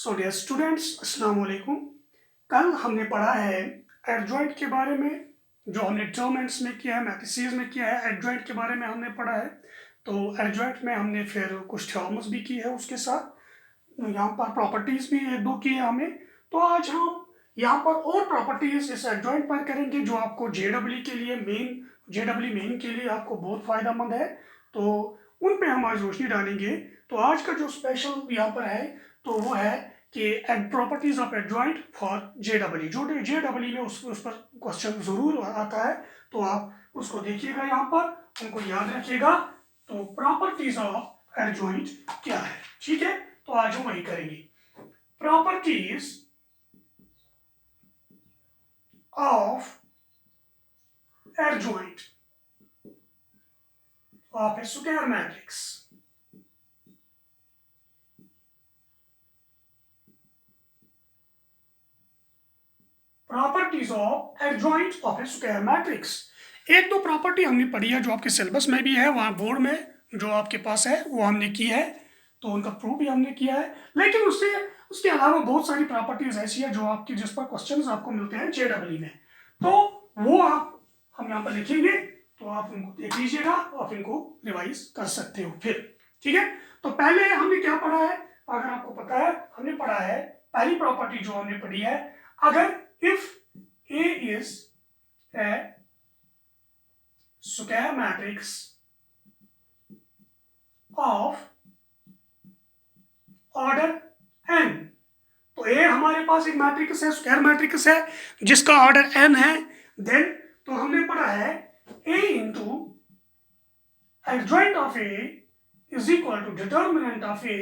So dear students, अस्सलाम वालेकुम। कल हमने पढ़ा है एडजॉइंट के बारे में, जो हमने टर्म्स में किया है, मैट्रिसेस में किया है। एडजॉइंट के बारे में हमने पढ़ा है। तो एडजॉइंट में हमने फिर कुछ थ्योरम्स भी की है, उसके साथ यहाँ पर प्रॉपर्टीज़ भी एक दो की है हमें। तो आज हम यहाँ पर और प्रॉपर्टीज़ इस एडजॉइंट पर करेंगे जो आपको जेडब्ल्यू के लिए मेन के लिए आपको बहुत फ़ायदेमंद है। तो उन पे हम आज रोशनी डालेंगे। तो आज का जो स्पेशल यहाँ पर है तो वो है कि properties of adjoint for JW. जो जेडब्ल्यू में उस पर क्वेश्चन जरूर आता है, तो आप उसको देखिएगा, यहाँ पर उनको याद रखिएगा। तो प्रॉपर्टीज ऑफ एडजॉइंट क्या है, ठीक है। तो आज हम वही करेंगे, properties of adjoint of A square matrix. Properties of adjoint of A square matrix. एक दो प्रॉपर्टी हमने पढ़ी है जो आपके सिलेबस में भी है, वहाँ बोर्ड में जो आपके पास है वो हमने की है, तो उनका प्रूफ भी हमने किया है। लेकिन उसके अलावा बहुत सारी प्रॉपर्टीज ऐसी है जो आपकी, जिस पर क्वेश्चंस आपको मिलते हैं जेडब्ल्यू में, तो वो हम यहाँ पर लिखेंगे। तो आप उनको देख लीजिएगा और इनको रिवाइज कर सकते हो फिर, ठीक है। तो पहले हमने क्या पढ़ा है, अगर आपको पता है, हमने पढ़ा है पहली प्रॉपर्टी जो हमने पढ़ी है, अगर if A is a square matrix of order n, तो A हमारे पास एक मैट्रिक्स है, स्क्वायर मैट्रिक्स है जिसका ऑर्डर n है। देन तो हमने पढ़ा है A into adjoint of A is equal to determinant of A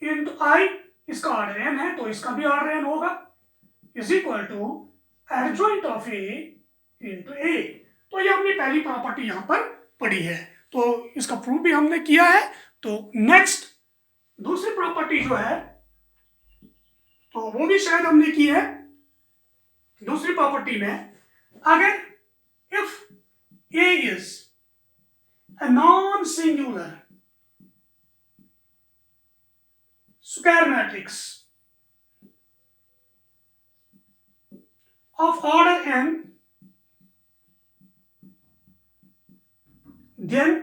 into I, इसका ऑर्डर n है तो इसका भी ऑर्डर n होगा, is equal to adjoint of A into A. तो ये हमने पहली प्रॉपर्टी यहां पर पढ़ी है, तो इसका प्रूफ भी हमने किया है। तो नेक्स्ट दूसरी प्रॉपर्टी जो है, तो वो भी शायद हमने की है। दूसरी प्रॉपर्टी में अगर if A is a non singular square matrix of order n, then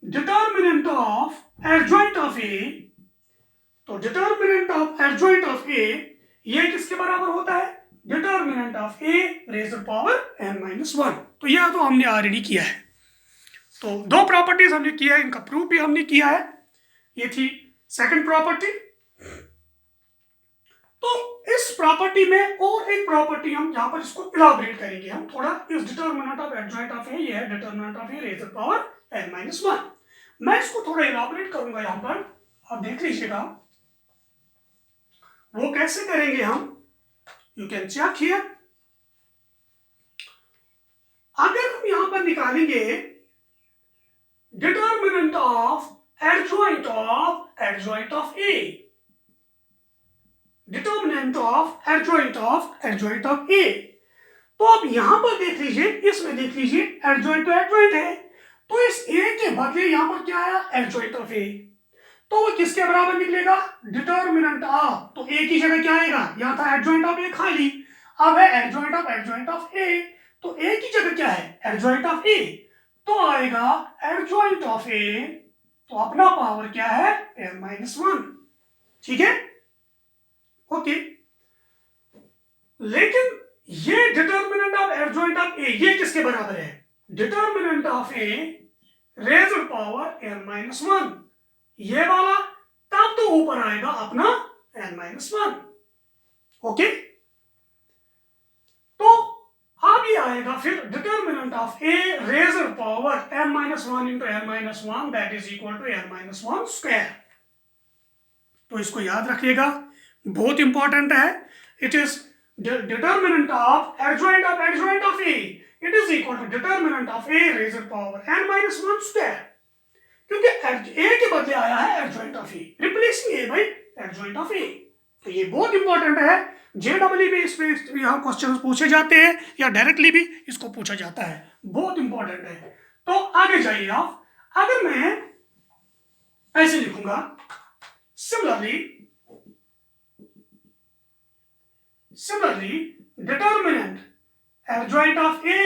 determinant of adjoint of A, तो determinant of adjoint of A ये किसके बराबर होता है, determinant of A raised to power n minus 1। तो यह तो हमने ऑलरेडी किया है। तो दो प्रॉपर्टीज हमने किया है, इनका प्रूफ भी हमने किया है। ये थी सेकंड प्रॉपर्टी। तो इस प्रॉपर्टी में और एक प्रॉपर्टी हम यहाँ पर इसको इलाबोरेट करेंगे, हम थोड़ा इस determinant of adjoint of A, ये है determinant of A raise to power n minus 1। मैं इसको थोड़ा इलाबोरेट करूंगा यहाँ पर, आप देख लीजिएगा वो कैसे करेंगे हम। You can check here. अगर हम यहाँ पर निकालेंगे determinant of adjoint of A, determinant of adjoint of A, तो आप यहां पर देख लीजिए, इसमें देख लीजिए एडजॉइंट तो एडजॉइंट है, तो इस ए के बदले यहां पर क्या आया, एडजॉइंट ऑफ ए, तो वो किसके बराबर निकलेगा, डिटर्मिनेंट ऑफ, तो ए की जगह क्या आएगा, यहां था एडजॉइंट ऑफ ए खाली, अब है एडजॉइंट ऑफ ए, तो ए की जगह क्या है, एडजॉइंट ऑफ ए, तो आएगा एडजॉइंट ऑफ ए, तो अपना पावर क्या है, n माइनस 1, ठीक है, ओके। लेकिन ये determinant of adjoint of A ये किसके बराबर है, determinant of A raise to power n minus 1, ये वाला, तब तो ऊपर आएगा अपना n माइनस 1, ओके। तो अब ये आएगा फिर determinant of A raise to power n minus 1 into n minus 1 that is equal to n minus 1 square. तो इसको याद रखिएगा, बहुत इंपॉर्टेंट है। It is determinant of adjoint of A, it is equal to determinant of A raised to power n minus 1 square, क्योंकि A के बदले आया है adjoint of A, replacing A by adjoint of A। तो ये बहुत important है, JW में इस पे यहाँ क्वेश्चन पूछे जाते हैं या डायरेक्टली भी इसको पूछा जाता है, बहुत इंपॉर्टेंट है। तो आगे जाइए आप, अगर मैं ऐसे लिखूंगा, similarly Similarly, determinant adjoint of A,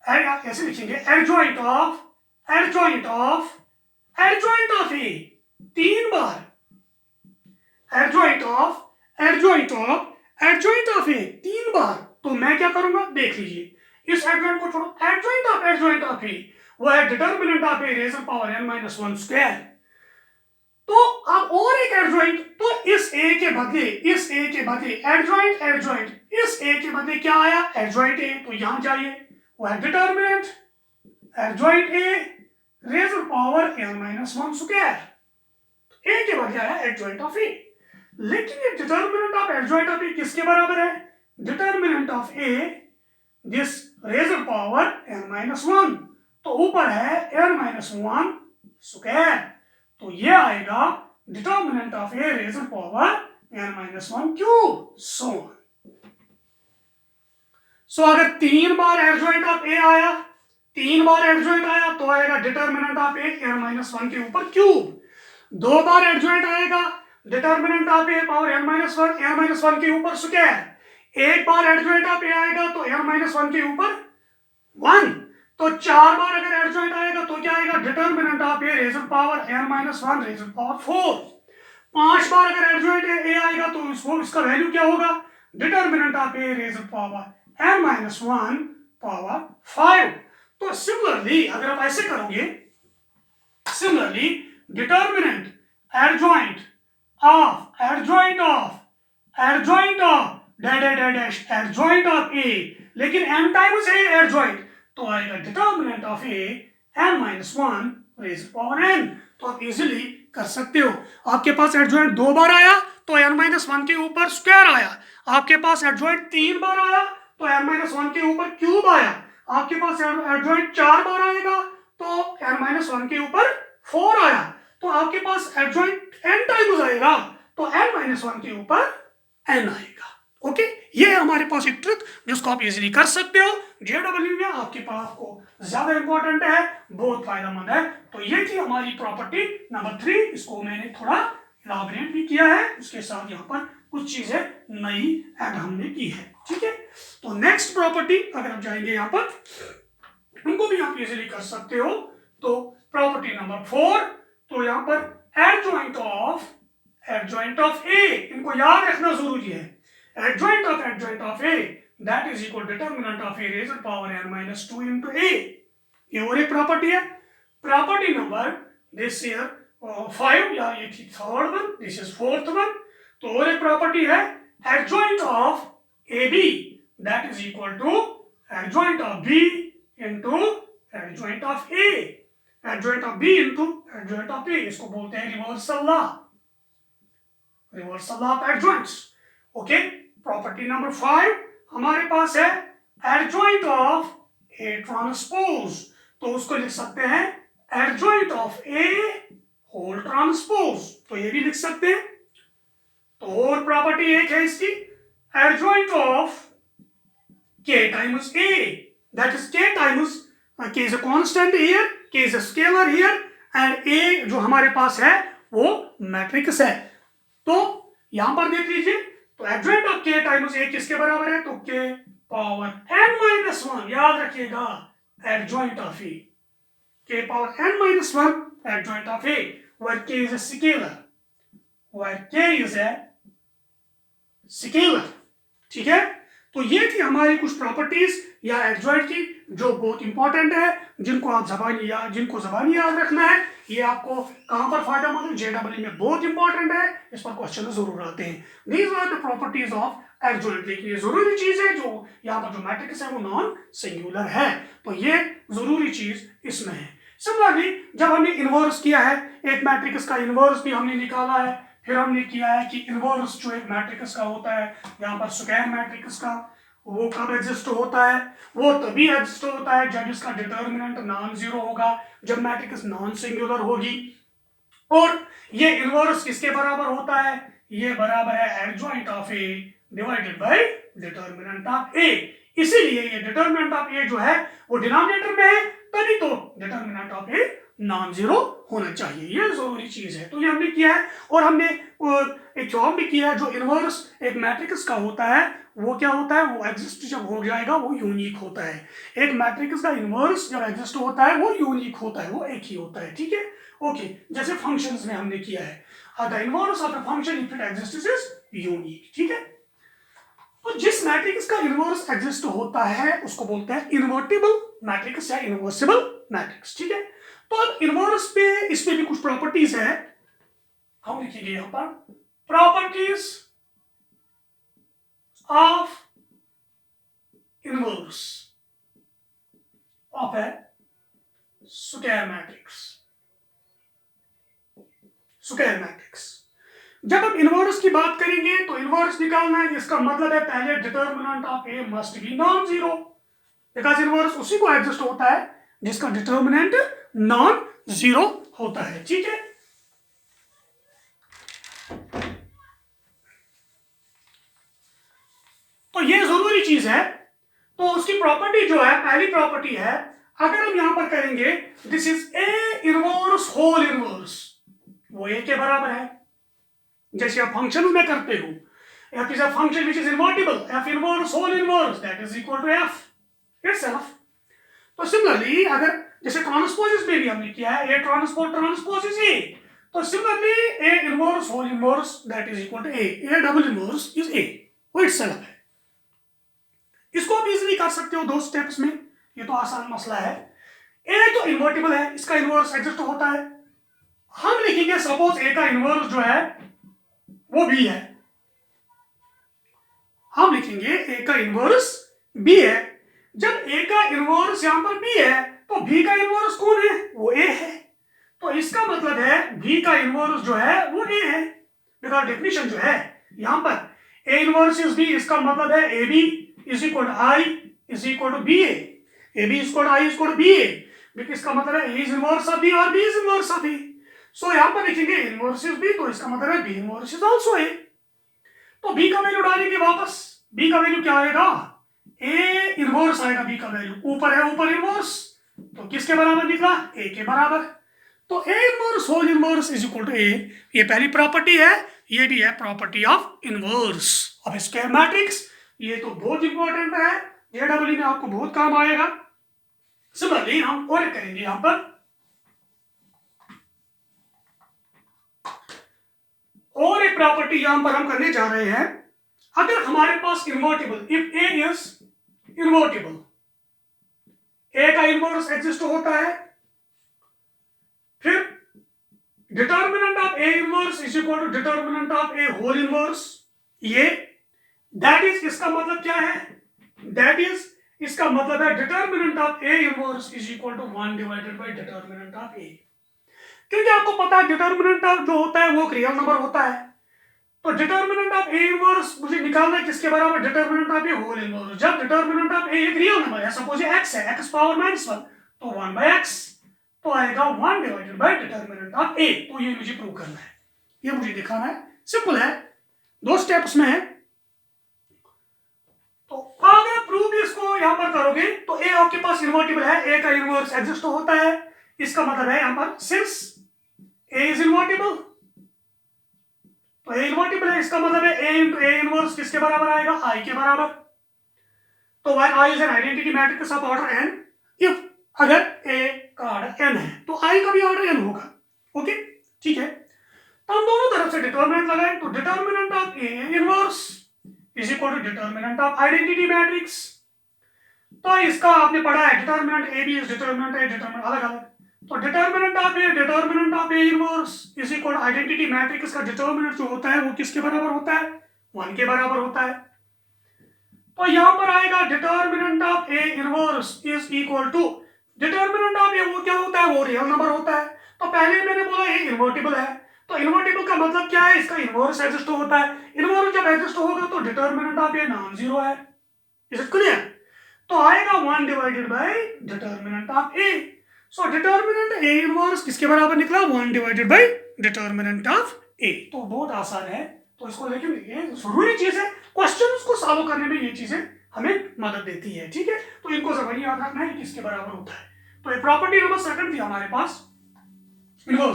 ऐसे लिखेंगे adjoint of A, 3 bar adjoint of A 3 बार। तो मैं क्या करूंगा देख लीजिए, इस एडजॉइंट को छोड़ो, एडजॉइंट ऑफ ए वो है determinant of A raise power n-1 square. तो अब और एक एडजॉइंट, तो इस ए के बदले एडजॉइंट इस ए के बदले क्या आया, एडजॉइंट ए, तो यहां जाइए वो है determinant adjoint A raise power n-1 square, A के बदले आया एडजॉइंट ऑफ ए। लेकिन ये determinant of adjoint of A किसके बराबर है, determinant of A this raise power n-1, तो ऊपर है n-1 स्क्वायर, तो ये आएगा determinant of A raise power n-1 cube so अगर 3 बार एडजॉइंट ऑफ ए आया, 3 बार एडजॉइंट आया तो आएगा डिटर्मिनेंट ऑफ ए n-1 के ऊपर क्यूब। 2 बार एडजॉइंट आएगा determinant of A power n-1 के ऊपर स्क्वायर। 1 बार एडजॉइंट ऑफ ए आएगा तो n-1 के ऊपर 1। तो 4 बार अगर एडजॉइंट आएगा तो क्या आएगा, determinant of A raise power n-1 raise power 4। 5 बार अगर एडजॉइंट ए आएगा तो इसका वैल्यू क्या होगा, determinant of A raise power n-1 power 5। तो सिमिलरली अगर आप ऐसे करोगे, similarly determinant adjoint of adjoint of A, लेकिन n टाइम्स ए एडजॉइंट, तो आएगा determinant of A n-1 raise power n। तो आप इजीली कर सकते हो। आपके पास एडजॉइंट 2 बार आया तो n-1 के ऊपर स्क्वायर आया, आपके पास एडजॉइंट 3 बार आया तो n-1 के ऊपर क्यूब आया, आपके पास एडजॉइंट 4 बार आएगा तो n-1 के ऊपर 4 आया, तो आपके पास एडजॉइंट n टाइम्स आएगा तो n-1 के ऊपर n आएगा। ओके, ये हमारे पास एक ट्रिक जिसको आप इजीली कर सकते हो। जेडब्ल्यू में आपके पास को ज्यादा इंपॉर्टेंट है, बहुत फायदेमंद है। तो ये थी हमारी प्रॉपर्टी नंबर 3, इसको मैंने थोड़ा इलाबोरेट भी किया है, उसके साथ यहाँ पर कुछ चीजें नई ऐड हमने की है। ठीक है, तो नेक्स्ट प्रॉपर्टी अगर आप जाएंगे यहाँ पर, उनको भी आप इजीली कर सकते हो। तो प्रॉपर्टी नंबर 4, तो यहाँ पर एडजॉइंट ऑफ ए, इनको याद रखना जरूरी है। Adjoint of A that is equal determinant of A raise power n-2 into a, ये और एक प्रॉपर्टी है। प्रॉपर्टी नंबर दिस ईयर 5, या ये थी third one, this is fourth one. तो और एक प्रॉपर्टी है adjoint of AB that is equal to adjoint of B into adjoint of A, adjoint of B into adjoint of A, इसको बोलते हैं reversal law of adjoints. Okay, property number 5 हमारे पास है एडजॉइंट ऑफ A ट्रांसपोज, तो उसको लिख सकते हैं adjoint of A whole transpose, तो ये भी लिख सकते हैं। तो और प्रॉपर्टी एक है इसकी, adjoint of K times A, that is K times K is a constant here, K is a scalar here, and A जो हमारे पास है वो मैट्रिक्स है। तो यहां पर देख लीजिए, तो adjoint of K times A किसके बराबर है, तो K पावर n-1, याद रखिएगा adjoint of A, K power n-1 adjoint of A, where K is a scalar, ठीक है। तो ये थी हमारी कुछ प्रॉपर्टीज या एडजॉइंट की जो बहुत इंपॉर्टेंट है, जिनको ज़बानी याद रखना है। ये आपको कहां पर फायदेमंद है, जेडब्ल्यू में बहुत इंपॉर्टेंट है, इस पर क्वेश्चन जरूर आते हैं। These are the properties of adjoint, लेकिन ये जरूरी चीज है जो यहाँ पर जो मैट्रिक्स है वो नॉन सिंगुलर है, तो ये जरूरी चीज इसमें है। सिमिलरली जब हमने इनवर्स किया है, एक मैट्रिक्स का इनवर्स भी हमने निकाला है, फिर हमने किया है कि इनवर्स जो एक मैट्रिक्स का होता है, यहाँ पर स्क्वायर मैट्रिक्स का, वो कब एग्जिस्ट होता है, वो तभी एग्जिस्ट होता है जब इसका डिटर्मिनेंट नॉन जीरो होगा, जब मैट्रिक्स नॉन सिंगुलर होगी। और ये इनवर्स किसके बराबर होता है, ये बराबर है adjoint of A divided by determinant of A. इसीलिए ये डिटर्मिनेंट ऑफ ए जो है वो डिनोमिनेटर में है, तभी तो determinant of A non zero होना चाहिए, ये जरूरी चीज है। तो ये हमने किया है, और हमने एक जॉब भी किया है, जो इनवर्स एक मैट्रिक्स का होता है वो क्या होता है, वो एग्जिस्ट जब हो जाएगा वो यूनिक होता है। एक मैट्रिक्स का इनवर्स जब एग्जिस्ट होता है वो यूनिक होता है, वो एक ही होता है, ठीक है। ओके, जैसे फंक्शंस में हमने किया है, the inverse of the function if it exists is unique, ठीक है। तो जिस मैट्रिक्स का इनवर्स एग्जिस्ट होता है उसको बोलते हैं इनवर्टिबल मैट्रिक्स या इनवर्सिबल मैट्रिक्स, ठीक है। तो अब इनवर्स पे इसमें भी कुछ प्रॉपर्टीज है, हम लिखेंगे यहां पर properties of inverse of A square matrix. Square matrix, जब हम इनवर्स की बात करेंगे तो इनवर्स निकालना है, इसका मतलब है पहले determinant of A must be non zero, because inverse उसी को एग्जिस्ट होता है जिसका डिटर्मिनेंट नॉन जीरो होता है, ठीक है। तो ये जरूरी चीज है। तो उसकी प्रॉपर्टी जो है, पहली प्रॉपर्टी है, अगर हम यहां पर करेंगे this is A inverse whole inverse, वो ए के बराबर है, जैसे आप फंक्शन में करते हो, f is a function which is invertible, f inverse whole inverse that is equal to f itself। तो सिमिलरली अगर जैसे ट्रांसपोजेस में भी हमने किया है, a transpose transpose is a, तो similarly a inverse whole inverse that is equal to a double inverse is a, वो इटसेल्फ है। इसको आप इजीली कर सकते हो 2 स्टेप्स में, ये तो आसान मसला है। a तो इन्वर्टिबल है, इसका इनवर्स एग्जिस्ट होता है, हम लिखेंगे सपोज a का इनवर्स जो है वो b है, हम लिखेंगे a का इनवर्स b है। जब a का इनवर्स यहां पर b है तो b का इनवर्स कौन है, वो a है, तो इसका मतलब है b का इनवर्स जो है वो a है, बिकॉज डेफिनेशन जो है यहां पर a इनवर्स इज b, इसका मतलब है ab is equal to i is equal to ba, ab is equal to i is equal to ba, because इसका मतलब है a is inverse of b और b is inverse of a। So यहां पर लिखेंगे इनवर्स इज b, तो इसका मतलब है b inverse is also a। तो b का वैल्यू डालेंगे वापस, b का वैल्यू क्या आएगा, a इनवर्स आएगा b का वैल्यू, ऊपर है ऊपर इनवर्स, तो किसके बराबर निकला, a के बराबर। तो a inverse whole inverse is equal to a, ये पहली प्रॉपर्टी है, ये भी है property of inverse of square matrix. ये तो बहुत इंपॉर्टेंट है, जेडब्ल्यू में आपको बहुत काम आएगा। सिमिलरली हम और करेंगे यहां पर, और एक प्रॉपर्टी यहां पर हम करने जा रहे हैं, अगर हमारे पास invertible, if A is invertible, A का इनवर्स एग्जिस्ट होता है, फिर determinant of A inverse is equal to determinant of A whole inverse, ये दैट इज, इसका मतलब क्या है, दैट इज इसका मतलब है determinant of A inverse is equal to 1 divided by determinant of A, क्योंकि आपको पता है डिटर्मिनेंट ऑफ जो होता है वो रियल नंबर होता है, तो डिटर्मिनेंट ऑफ ए इनवर्स मुझे निकालना है किसके बराबर, determinant of A whole inverse. जब डिटर्मिनेंट ऑफ ए एक रियल नंबर है, सपोज ये x है, x पावर -1, तो 1/x, तो आएगा 1 divided by determinant of A. तो ये मुझे प्रूव करना है, ये मुझे दिखाना है, सिंपल है, 2 स्टेप्स में है। तो अगर प्रूव इसको यहां पर करोगे तो ए आपके पास इन्वर्टिबल है, ए का इनवर्स एग्जिस्ट होता है, इसका मतलब है यहां पर सिंस ए इज इन्वर्टिबल, तो ए इन्वर्टिबल है, इसका मतलब है a इंटू ए इनवर्स किसके बराबर आएगा, i के बराबर। तो i is an identity matrix of order n, if अगर a का ऑर्डर n है तो i का भी ऑर्डर n होगा, ओके ठीक है। तो हम दोनों तरफ से डिटर्मिनेंट लगाएं, तो determinant of a inverse is equal to determinant of identity matrix. तो इसका आपने पढ़ा है determinant a b is determinant a, determinant अलग अलग, तो determinant of A inverse is equal to identity matrix का डिटर्मिनेंट जो होता है वो किसके बराबर होता है, 1 के बराबर होता है। तो यहां पर आएगा determinant of A inverse is equal to determinant of A, वो क्या होता है, वो रियल नंबर होता है। तो पहले मैंने बोला ये इन्वर्टिबल है, तो इन्वर्टिबल का मतलब क्या है, इसका इनवर्स एग्जिस्ट होता है, इनवर्स जब एग्जिस्ट होगा तो determinant of A non zero है, इज इट क्लियर। तो आएगा 1 divided by determinant of A. So determinant A inverse किसके बराबर निकला, 1 divided by determinant of A. तो बहुत आसान है, तो इसको लेकिन ये जरूरी चीज है, क्वेश्चंस को सॉल्व करने में ये चीजें हमें मदद देती है, ठीक है। तो इनको जरूर याद रखना है किसके बराबर होता है। तो ये प्रॉपर्टी नंबर 2 थी हमारे पास इनवर्स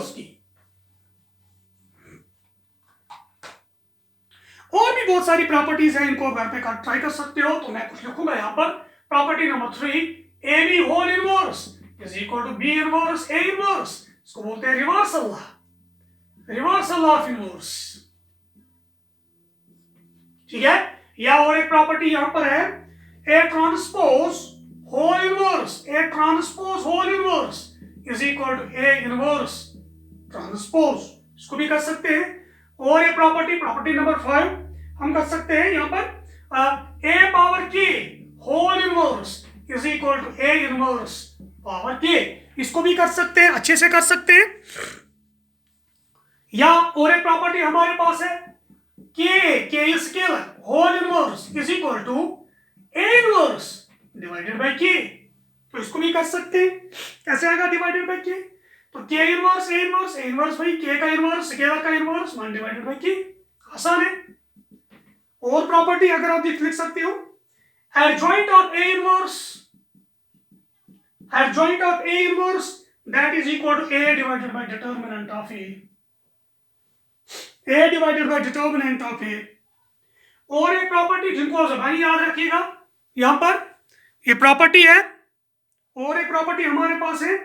बहुत सारी प्रॉपर्टीज हैं, इनको घर पे ट्राई कर सकते हो। तो मैं कुछ लिखूंगा यहाँ पर। Property number 3, A B whole inverse is equal to B inverse A inverse. इसको बोलते हैं reversal law, reversal of inverse, ठीक है। या और एक प्रॉपर्टी यहां पर है, A transpose whole inverse, A transpose whole inverse is equal to A inverse transpose. इसको भी कर सकते हैं। और एक प्रॉपर्टी नंबर 5 हम कर सकते हैं यहां पर, A power k whole inverse is equal to A inverse power k. इसको भी कर सकते हैं, अच्छे से कर सकते हैं। या और एक प्रॉपर्टी हमारे पास है, k scalar whole inverse is equal to A inverse divided by k. तो इसको भी कर सकते हैं। कैसे आएगा डिवाइडेड बाय के? तो के inverse A inverse, A inverse भाई के का इनवर्स, स्केलर का इनवर्स 1 डिवाइडेड बाय के। आसान है। और प्रॉपर्टी अगर आप लिख सकते हो, adjoint of A inverse, adjoint of A inverse that is equal to A divided by determinant of A, A divided by determinant of A. और एक प्रॉपर्टी जिनको जबानी याद रखिएगा, यहां पर ये प्रॉपर्टी है। और एक प्रॉपर्टी हमारे पास है,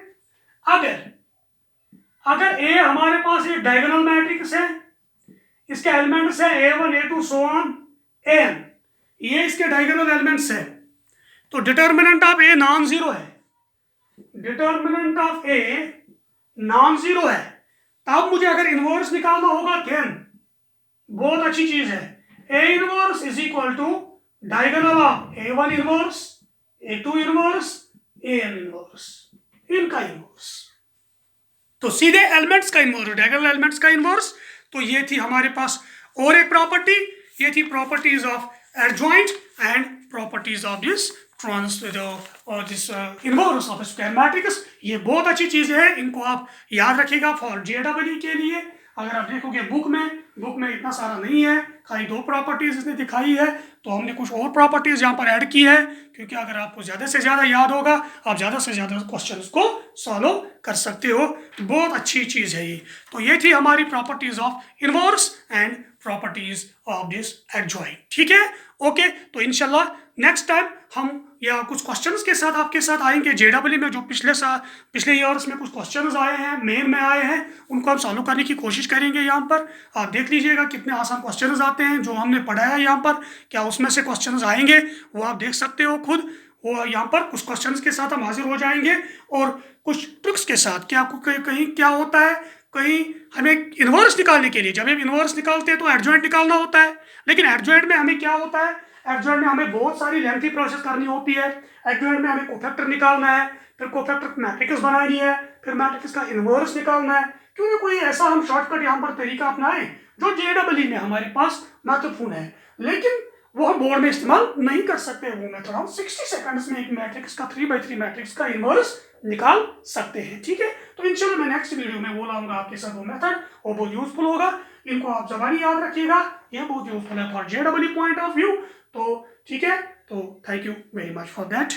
अगर ए हमारे पास एक डायगोनल मैट्रिक्स है, इसके एलिमेंट्स है a1 a2 so on an, ये इसके डायगोनल एलिमेंट्स है, तो determinant of A non zero है, determinant of A non zero है। तब मुझे अगर इनवर्स निकालना होगा कैन, बहुत अच्छी चीज है, A inverse is equal to diagonal of a1 inverse a2 inverse an inverse, इनका इनवर्स। तो सीधे एलिमेंट्स का इनवर्स, डायगोनल एलिमेंट्स का इनवर्स। तो ये थी हमारे पास और एक प्रॉपर्टी, ये थी properties of adjoint and properties of this this inverse of square matrix. ये बहुत अच्छी चीजें हैं, इनको आप याद रखिएगा फॉर JEE के लिए। अगर आप देखोगे बुक में इतना सारा नहीं है, खाली 2 प्रॉपर्टीज इसने दिखाई है, तो हमने कुछ और प्रॉपर्टीज यहाँ पर ऐड की है, क्योंकि अगर आपको ज़्यादा से ज़्यादा याद होगा, आप ज़्यादा से ज़्यादा क्वेश्चंस को सॉल्व कर सकते हो। तो बहुत अच्छी चीज़ है ये। तो ये थी हमारी properties of inverse and properties of this adjoint, ठीक है। ओके, तो इंशाल्लाह नेक्स्ट टाइम हम या कुछ क्वेश्चंस के साथ आपके साथ आएंगे। JEE में जो पिछले ईयर्स में कुछ क्वेश्चंस आए हैं, मेन में आए हैं, उनको हम सॉल्व करने की कोशिश करेंगे। यहाँ पर आप देख लीजिएगा कितने आसान क्वेश्चंस आते हैं जो हमने पढ़ाया है यहाँ पर। क्या उसमें से क्वेश्चंस आएंगे वो आप देख सकते हो खुद। वो यहाँ पर कुछ क्वेश्चंस के साथ हम हाजिर हो जाएंगे और कुछ ट्रिक्स के साथ। क्या कहीं क्या होता है, कहीं हमें इनवर्स निकालने के लिए, जब हम इनवर्स निकालते हैं तो एडजॉइंट निकालना होता है, लेकिन एडजॉइंट में हमें क्या होता है, एडजॉइंट में हमें बहुत सारी लेंथी प्रोसेस करनी होती है। एडजॉइंट में हमें कोफैक्टर निकालना है, फिर कोफैक्टर मैट्रिक्स बनानी है, फिर मैट्रिक्स का इनवर्स निकालना है। क्योंकि कोई ऐसा हम शॉर्टकट यहाँ पर तरीका अपनाएं जो JEE में हमारे पास महत्वपूर्ण है, लेकिन वो हम बोर्ड में इस्तेमाल नहीं कर सकते। वो मेथड हम 60 सेकंड्स में एक मैट्रिक्स का 3x3 मैट्रिक्स का इनवर्स निकाल सकते हैं, ठीक है। तो इंशाल्लाह मैं नेक्स्ट वीडियो में वो लाऊंगा आपके साथ वो मेथड, और बहुत यूजफुल होगा। इनको आप जबानी याद रखिएगा, ये बहुत यूजफुल है for JEE point of view. तो ठीक है, तो thank you very much for that.